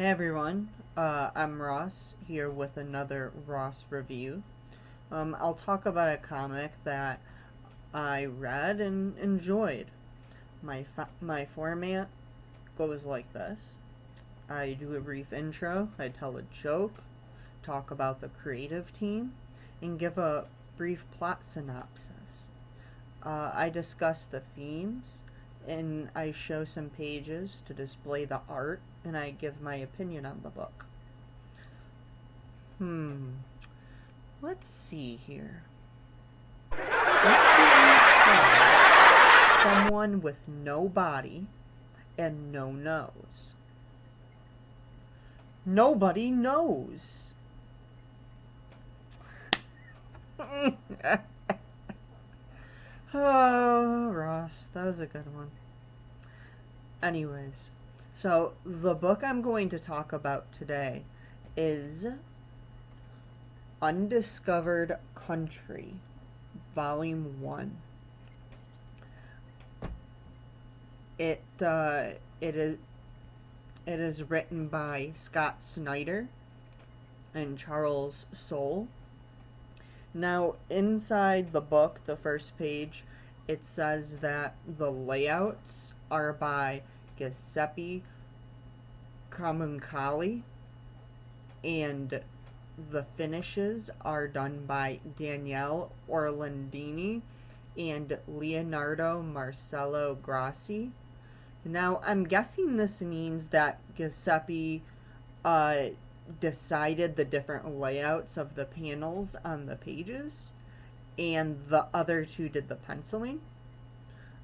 everyone, I'm Ross here with another Ross review. I'll talk about a comic that I read and enjoyed. My format goes like this. I do a brief intro, I tell a joke, talk about the creative team, and give a brief plot synopsis. I discuss the themes, and I show some pages to display the art, and I give my opinion on the book. Hmm, let's see here. What do you call someone with no body and no nose? Nobody knows. Oh, Ross, that was a good one. Anyways, so the book I'm going to talk about today is Undiscovered Country, Volume 1. It is written by Scott Snyder and Charles Soule. Now, inside the book, the first page, it says that the layouts are by Giuseppe Camuncoli, and the finishes are done by Daniele Orlandini and Leonardo Marcello Grassi. Now, I'm guessing this means that Giuseppe decided the different layouts of the panels on the pages, and the other two did the penciling.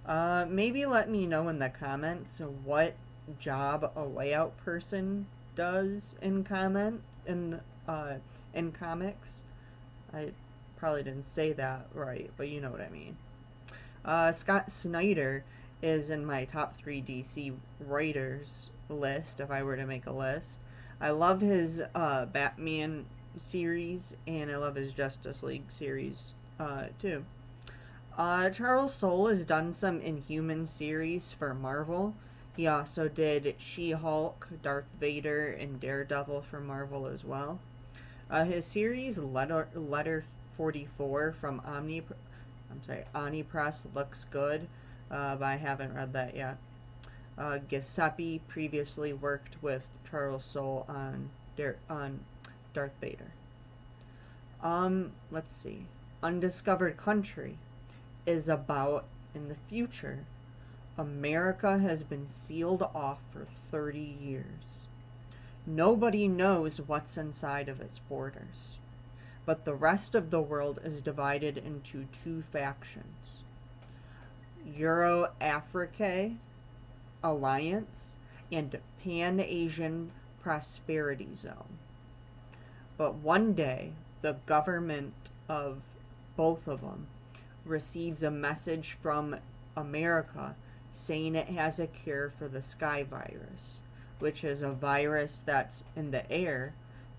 Maybe let me know in the comments what job a layout person does in comics. I probably didn't say that right, but you know what I mean. Scott Snyder is in my top 3 DC writers list if I were to make a list. I love his Batman series, and I love his Justice League series too. Charles Soule has done some Inhuman series for Marvel. He also did She-Hulk, Darth Vader, and Daredevil for Marvel as well. His series Letter 44 from Omnipress looks good, but I haven't read that yet. Giuseppe previously worked with Charles Soule on Darth Vader. Let's see. Undiscovered Country is about, in the future, America has been sealed off for 30 years. Nobody knows what's inside of its borders, but the rest of the world is divided into 2 factions. Euro-Afrique Alliance and Pan-Asian Prosperity Zone. But one day, the government of both of them receives a message from America saying it has a cure for the sky virus, which is a virus that's in the air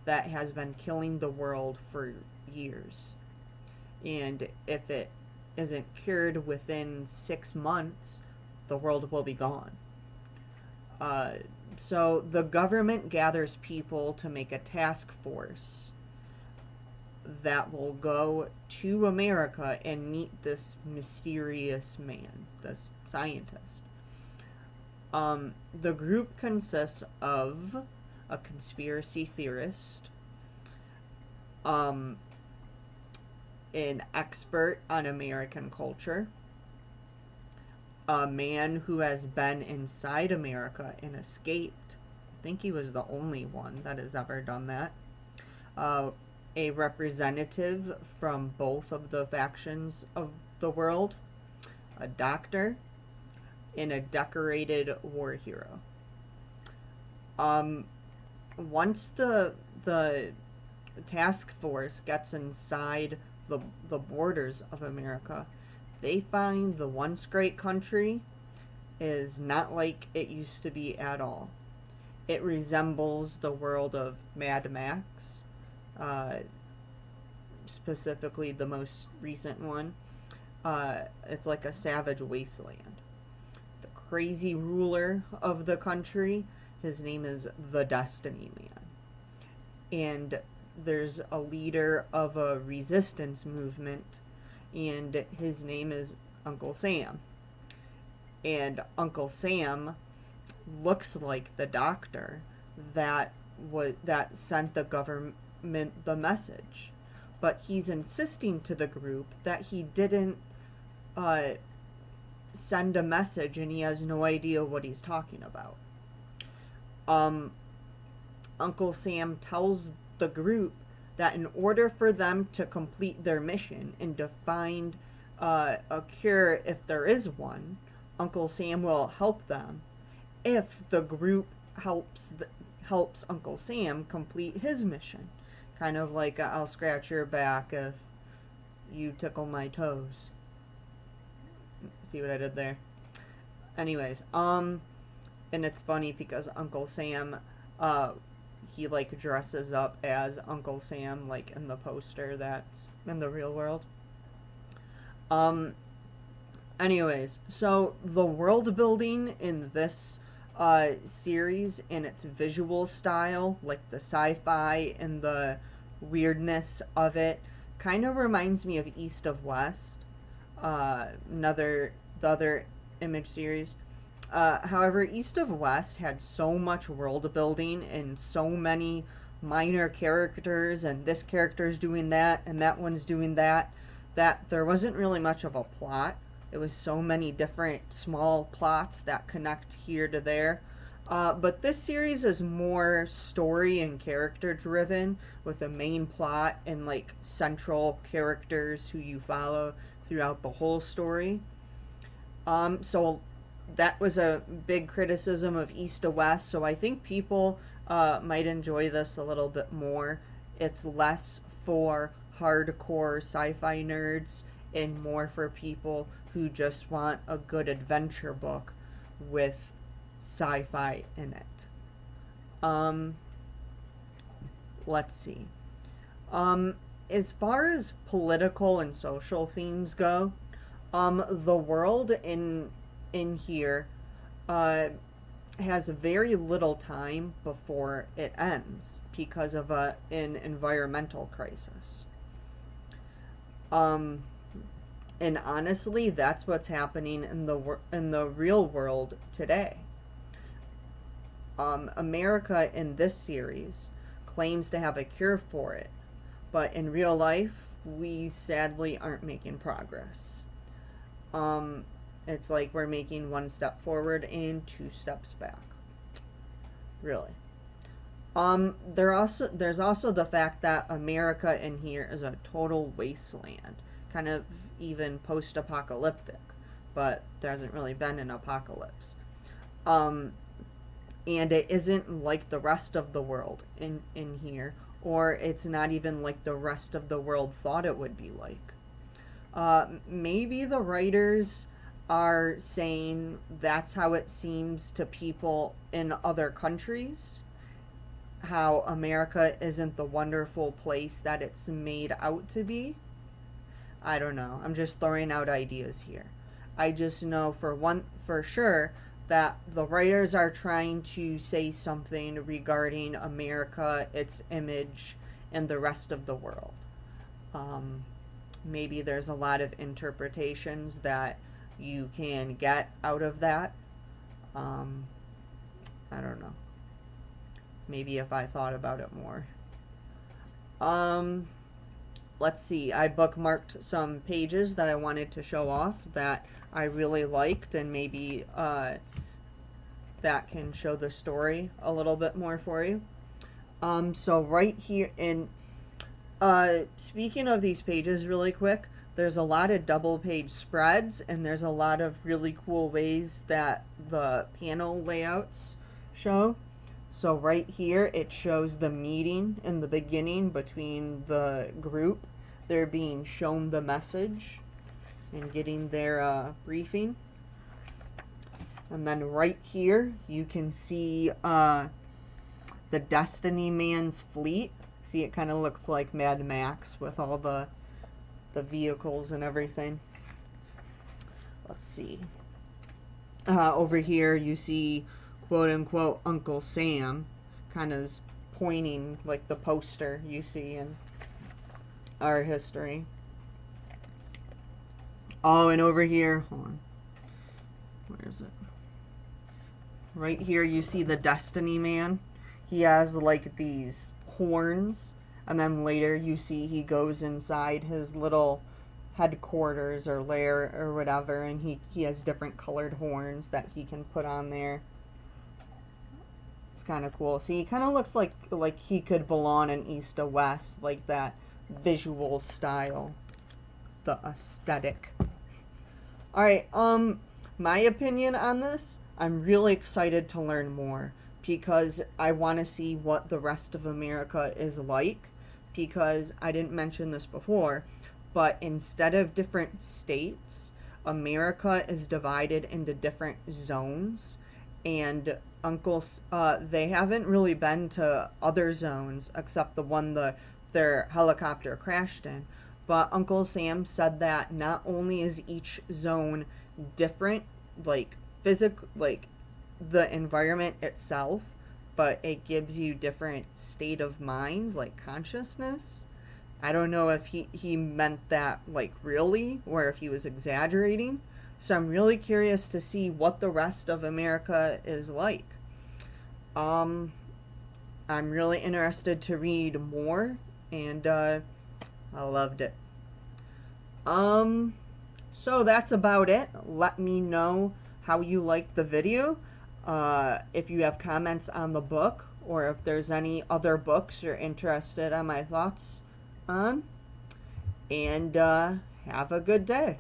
that has been killing the world for years. And if it isn't cured within 6 months, the world will be gone. So the government gathers people to make a task force that will go to America and meet this mysterious man, this scientist. The group consists of a conspiracy theorist, an expert on American culture, a man who has been inside America and escaped. I think he was the only one that has ever done that. A representative from both of the factions of the world, a doctor, and a decorated war hero. Once the task force gets inside the borders of America, they find the once great country is not like it used to be at all. It resembles the world of Mad Max, specifically the most recent one. It's like a savage wasteland. The crazy ruler of the country His name is the Destiny Man. And there's a leader of a resistance movement, and his name is Uncle Sam. And Uncle Sam looks like the doctor that sent the government the message, but he's insisting to the group that he didn't uh, send a message, and he has no idea what he's talking about. Um, Uncle Sam tells the group that in order for them to complete their mission and to find a cure, if there is one, Uncle Sam will help them if the group helps Uncle Sam complete his mission. Kind of like I'll scratch your back if you tickle my toes. See what I did there? Anyways, and it's funny because Uncle Sam, he like dresses up as Uncle Sam, like in the poster that's in the real world. Um, Anyways, so the world building in this series and its visual style, like the sci-fi and the weirdness of it, kind of reminds me of East of West, the other Image series. However, East of West had so much world building and so many minor characters, and this character's doing that, and that one's doing that, that there wasn't really much of a plot. It was so many different small plots that connect here to there. But this series is more story and character driven, with a main plot and like central characters who you follow throughout the whole story. So that was a big criticism of East to West. So I think people might enjoy this a little bit more. It's less for hardcore sci-fi nerds and more for people who just want a good adventure book with sci-fi in it. Um, let's see. As far as political and social themes go, the world in here has very little time before it ends because of an environmental crisis. Um, and honestly, that's what's happening in the real world today. America in this series claims to have a cure for it, but in real life, we sadly aren't making progress. Um, it's like we're making one step forward and two steps back. Really. There's also the fact that America in here is a total wasteland, kind of even post-apocalyptic, but there hasn't really been an apocalypse. Um, and it isn't like the rest of the world in here, or it's not even like the rest of the world thought it would be like. Maybe the writers are saying that's how it seems to people in other countries, how America isn't the wonderful place that it's made out to be. I don't know. I'm just throwing out ideas here. I just know for sure that the writers are trying to say something regarding America, its image, and the rest of the world. Um, Maybe there's a lot of interpretations that you can get out of that. Um, I don't know. Maybe if I thought about it more. Um, let's see. I bookmarked some pages that I wanted to show off that I really liked, and maybe that can show the story a little bit more for you. So right here in speaking of these pages really quick, there's a lot of double page spreads, and there's a lot of really cool ways that the panel layouts show. So right here it shows the meeting in the beginning between the group. They're being shown the message and getting their briefing. And then right here you can see the Destiny Man's fleet. See, it kind of looks like Mad Max with all the vehicles and everything. Let's see. Over here you see quote unquote Uncle Sam, kind of is pointing like the poster you see in our history. Oh, and over here, hold on. Where is it? Right here, you see the Destiny Man. He has like these horns, and then later you see he goes inside his little headquarters or lair or whatever, and he has different colored horns that he can put on there. It's kind of cool. See, he kind of looks like he could belong in East to West, like that visual style, the aesthetic. All right, my opinion on this, I'm really excited to learn more because I want to see what the rest of America is like, because I didn't mention this before, but instead of different states, America is divided into different zones, and they haven't really been to other zones except the one their helicopter crashed in. But Uncle Sam said that not only is each zone different, like like the environment itself, but it gives you different state of minds, like consciousness. I don't know if he meant that like really or if he was exaggerating. So I'm really curious to see what the rest of America is like. Um, I'm really interested to read more, and I loved it. Um, so that's about it. Let me know how you liked the video. If you have comments on the book, or if there's any other books you're interested on my thoughts on. And have a good day.